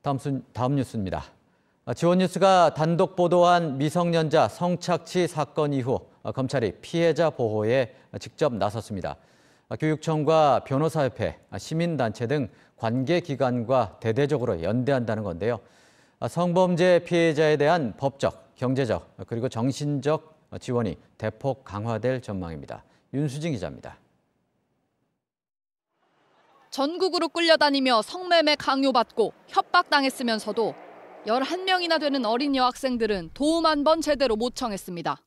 다음 뉴스입니다. 지원 뉴스가 단독 보도한 미성년자 성착취 사건 이후 검찰이 피해자 보호에 직접 나섰습니다. 교육청과 변호사협회, 시민단체 등 관계기관과 대대적으로 연대한다는 건데요. 성범죄 피해자에 대한 법적, 경제적, 그리고 정신적 지원이 대폭 강화될 전망입니다. 윤수진 기자입니다. 전국으로 끌려다니며 성매매 강요받고 협박당했으면서도 11명이나 되는 어린 여학생들은 도움 한 번 제대로 못 청했습니다.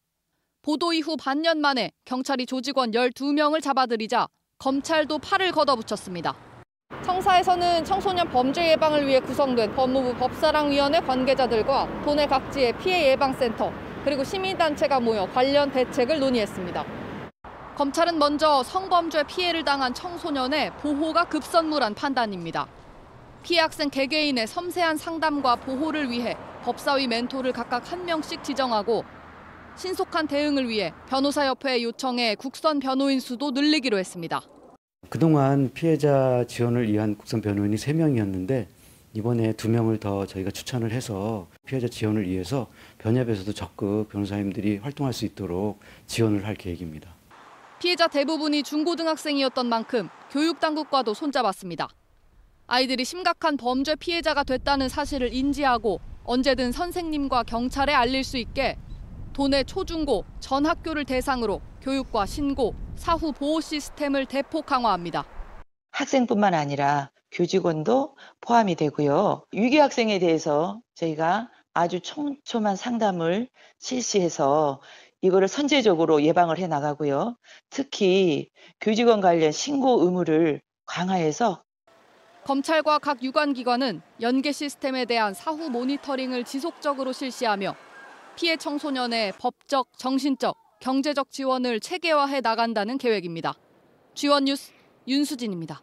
보도 이후 반년 만에 경찰이 조직원 12명을 잡아들이자 검찰도 팔을 걷어붙였습니다. 청사에서는 청소년 범죄 예방을 위해 구성된 법무부 법사랑위원회 관계자들과 도내 각지의 피해 예방센터 그리고 시민단체가 모여 관련 대책을 논의했습니다. 검찰은 먼저 성범죄 피해를 당한 청소년의 보호가 급선무란 판단입니다. 피해 학생 개개인의 섬세한 상담과 보호를 위해 법사위 멘토를 각각 1명씩 지정하고 신속한 대응을 위해 변호사협회에 요청해 국선 변호인 수도 늘리기로 했습니다. 그동안 피해자 지원을 위한 국선 변호인이 3명이었는데 이번에 2명을 더 저희가 추천을 해서 피해자 지원을 위해서 변협에서도 적극 변호사님들이 활동할 수 있도록 지원을 할 계획입니다. 피해자 대부분이 중고등학생이었던 만큼 교육당국과도 손잡았습니다. 아이들이 심각한 범죄 피해자가 됐다는 사실을 인지하고 언제든 선생님과 경찰에 알릴 수 있게 도내 초중고 전 학교를 대상으로 교육과 신고, 사후 보호 시스템을 대폭 강화합니다. 학생뿐만 아니라 교직원도 포함이 되고요. 위기 학생에 대해서 저희가 아주 촘촘한 상담을 실시해서 이거를 선제적으로 예방을 해 나가고요. 특히 교직원 관련 신고 의무를 강화해서 검찰과 각 유관기관은 연계 시스템에 대한 사후 모니터링을 지속적으로 실시하며 피해 청소년의 법적, 정신적, 경제적 지원을 체계화해 나간다는 계획입니다. G1 뉴스 윤수진입니다.